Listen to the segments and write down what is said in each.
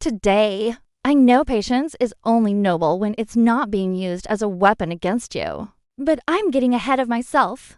today. I know patience is only noble when it's not being used as a weapon against you. But I'm getting ahead of myself.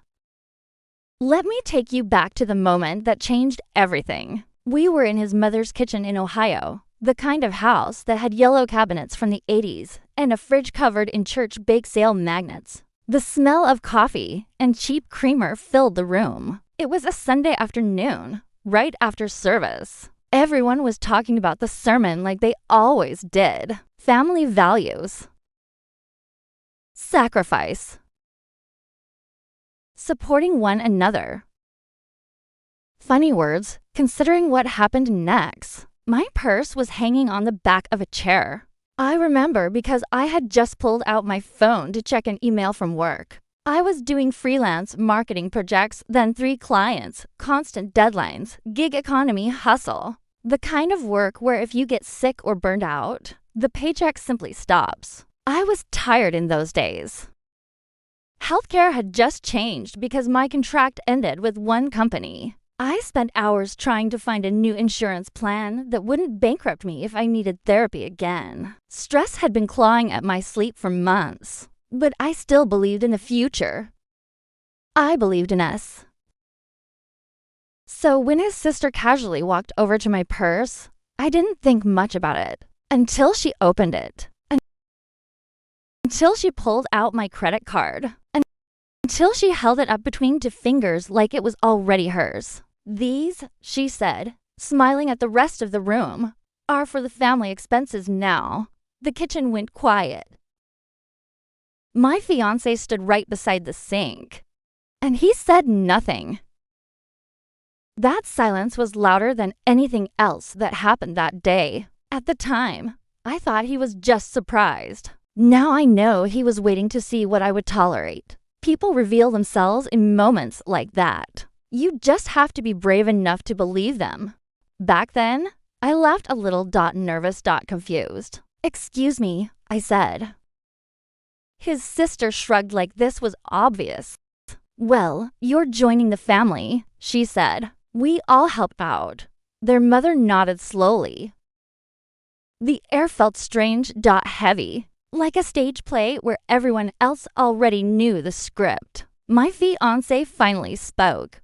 Let me take you back to the moment that changed everything. We were in his mother's kitchen in Ohio, the kind of house that had yellow cabinets from the 80s and a fridge covered in church bake sale magnets. The smell of coffee and cheap creamer filled the room. It was a Sunday afternoon, right after service. Everyone was talking about the sermon like they always did. Family values. Sacrifice. Supporting one another. Funny words, considering what happened next. My purse was hanging on the back of a chair. I remember because I had just pulled out my phone to check an email from work. I was doing freelance marketing projects, then 3 clients, constant deadlines, gig economy hustle. The kind of work where if you get sick or burned out, the paycheck simply stops. I was tired in those days. Healthcare had just changed because my contract ended with one company. I spent hours trying to find a new insurance plan that wouldn't bankrupt me if I needed therapy again. Stress had been clawing at my sleep for months, but I still believed in the future. I believed in us. So when his sister casually walked over to my purse, I didn't think much about it until she opened it. Until she pulled out my credit card. Until she held it up between 2 fingers like it was already hers. These, she said, smiling at the rest of the room, are for the family expenses now. The kitchen went quiet. My fiancé stood right beside the sink, and he said nothing. That silence was louder than anything else that happened that day. At the time, I thought he was just surprised. Now I know he was waiting to see what I would tolerate. People reveal themselves in moments like that. You just have to be brave enough to believe them. Back then, I laughed a little, nervous, confused. "Excuse me," I said. His sister shrugged like this was obvious. "Well, you're joining the family," she said. "We all help out." Their mother nodded slowly. The air felt strange, heavy, like a stage play where everyone else already knew the script. My fiancé finally spoke.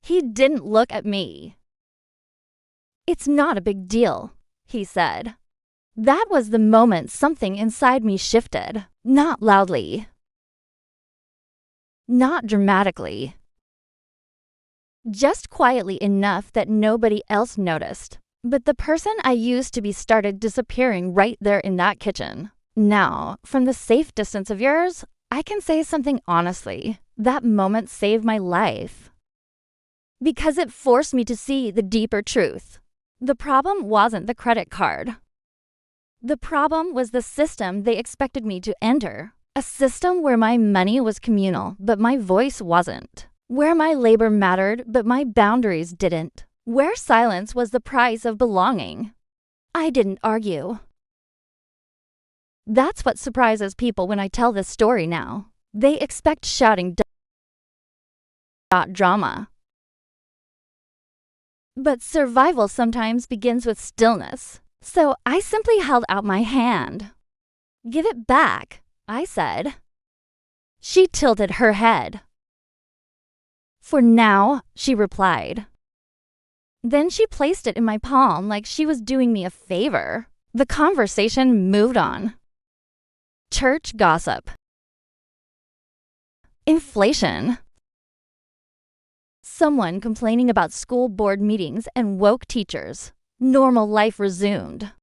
He didn't look at me. "It's not a big deal," he said. That was the moment something inside me shifted. Not loudly. Not dramatically. Just quietly enough that nobody else noticed. But the person I used to be started disappearing right there in that kitchen. Now, from the safe distance of yours, I can say something honestly. That moment saved my life. Because it forced me to see the deeper truth. The problem wasn't the credit card. The problem was the system they expected me to enter. A system where my money was communal, but my voice wasn't. Where my labor mattered, but my boundaries didn't. Where silence was the price of belonging. I didn't argue. That's what surprises people when I tell this story now. They expect shouting drama. But survival sometimes begins with stillness. So I simply held out my hand. "Give it back," I said. She tilted her head. "For now," she replied. Then she placed it in my palm like she was doing me a favor. The conversation moved on. Church gossip. Inflation. Someone complaining about school board meetings and woke teachers. Normal life resumed.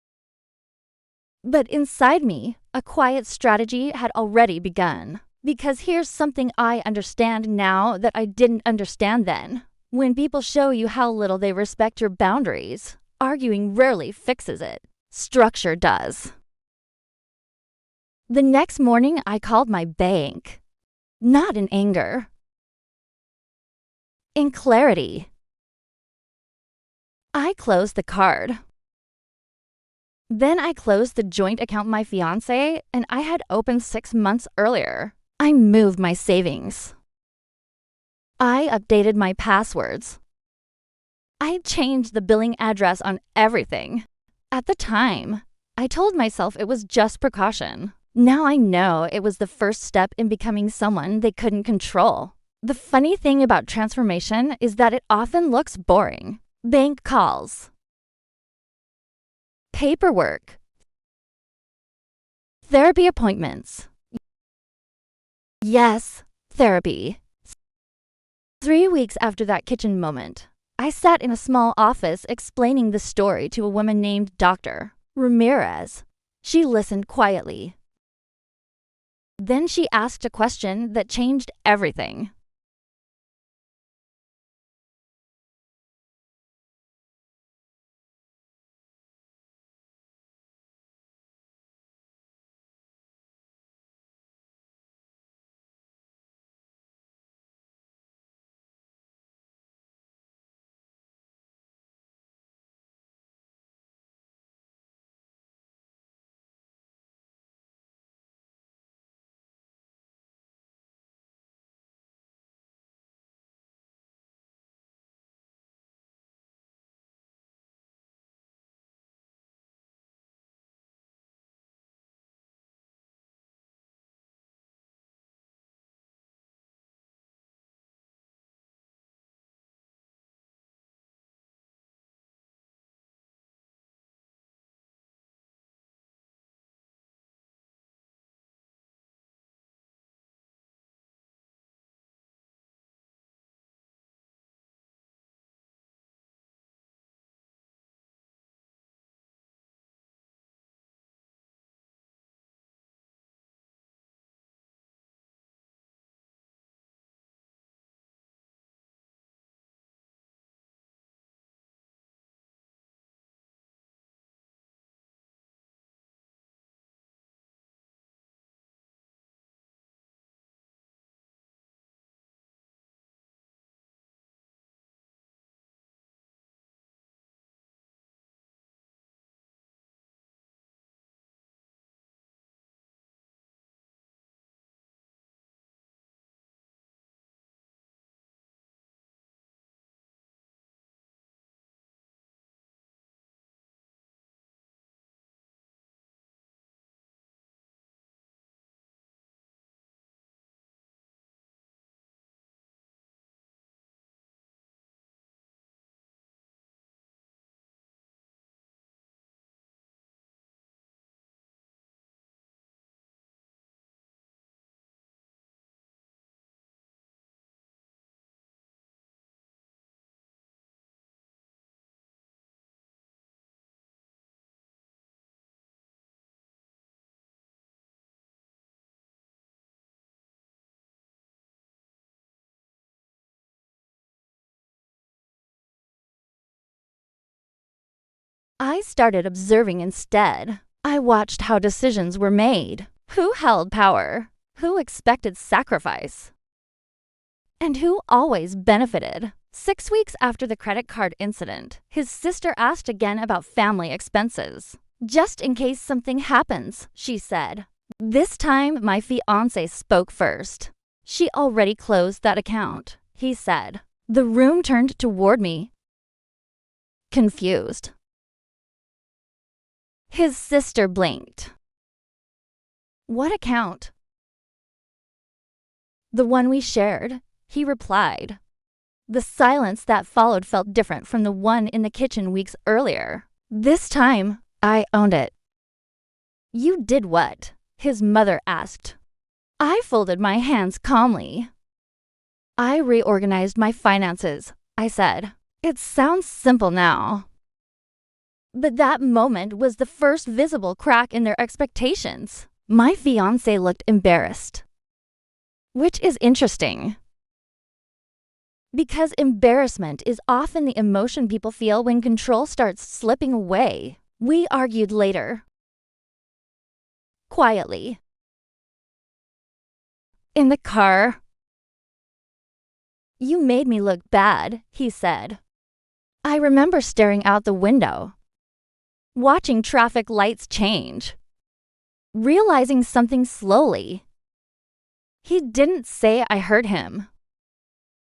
But inside me, a quiet strategy had already begun. Because here's something I understand now that I didn't understand then. When people show you how little they respect your boundaries, arguing rarely fixes it. Structure does. The next morning, I called my bank. Not in anger. In clarity. I closed the card. Then I closed the joint account my fiancé and I had opened 6 months earlier. I moved my savings. I updated my passwords. I changed the billing address on everything. At the time, I told myself it was just precaution. Now I know it was the first step in becoming someone they couldn't control. The funny thing about transformation is that it often looks boring. Bank calls, paperwork, therapy appointments. Yes, therapy. 3 weeks after that kitchen moment, I sat in a small office explaining the story to a woman named Dr. Ramirez. She listened quietly. Then she asked a question that changed everything. I started observing instead. I watched how decisions were made, who held power, who expected sacrifice, and who always benefited. 6 weeks after the credit card incident, his sister asked again about family expenses. Just in case something happens, she said. This time, my fiancé spoke first. She already closed that account, he said. The room turned toward me, confused. His sister blinked. What account? The one we shared, he replied. The silence that followed felt different from the one in the kitchen weeks earlier. This time, I owned it. You did what? His mother asked. I folded my hands calmly. I reorganized my finances, I said. It sounds simple now. But that moment was the first visible crack in their expectations. My fiancé looked embarrassed. Which is interesting. Because embarrassment is often the emotion people feel when control starts slipping away. We argued later. Quietly. In the car. You made me look bad, he said. I remember staring out the window, watching traffic lights change, realizing something slowly. He didn't say I hurt him.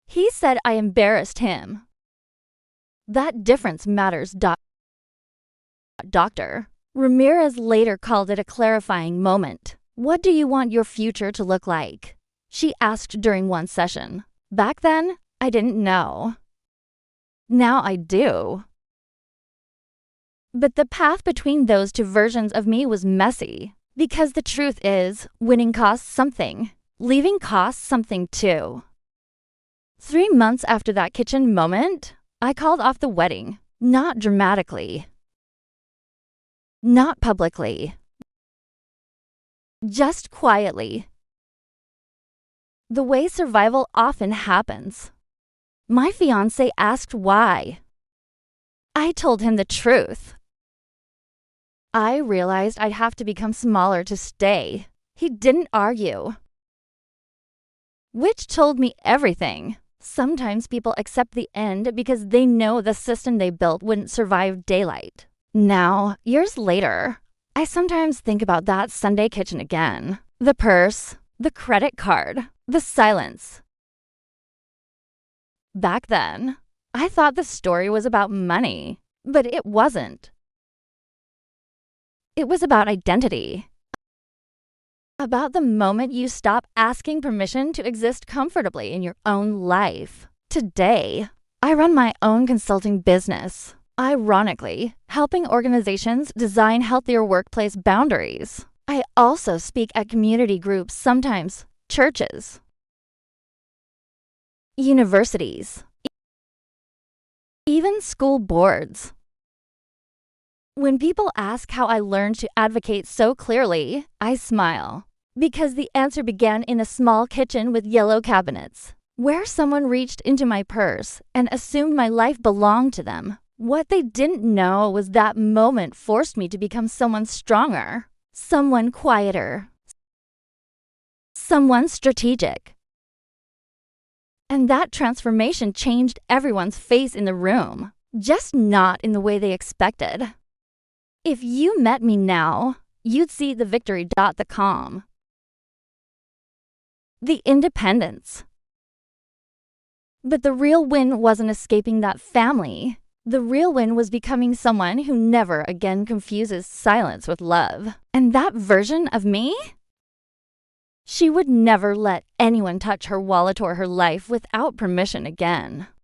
He said I embarrassed him. That difference matters. doctor. Ramirez later called it a clarifying moment. What do you want your future to look like? She asked during one session. Back then, I didn't know. Now I do. But the path between those two versions of me was messy. Because the truth is, winning costs something. Leaving costs something too. 3 months after that kitchen moment, I called off the wedding. Not dramatically. Not publicly. Just quietly. The way survival often happens. My fiancé asked why. I told him the truth. I realized I'd have to become smaller to stay. He didn't argue. Which told me everything. Sometimes people accept the end because they know the system they built wouldn't survive daylight. Now, years later, I sometimes think about that Sunday kitchen again. The purse, the credit card, the silence. Back then, I thought the story was about money, but it wasn't. It was about identity. About the moment you stop asking permission to exist comfortably in your own life. Today, I run my own consulting business, ironically, helping organizations design healthier workplace boundaries. I also speak at community groups, sometimes churches, universities, even school boards. When people ask how I learned to advocate so clearly, I smile. Because the answer began in a small kitchen with yellow cabinets, where someone reached into my purse and assumed my life belonged to them. What they didn't know was that moment forced me to become someone stronger, someone quieter, someone strategic. And that transformation changed everyone's face in the room, just not in the way they expected. If you met me now, you'd see the victory, the calm, the independence. But the real win wasn't escaping that family. The real win was becoming someone who never again confuses silence with love. And that version of me? She would never let anyone touch her wallet or her life without permission again.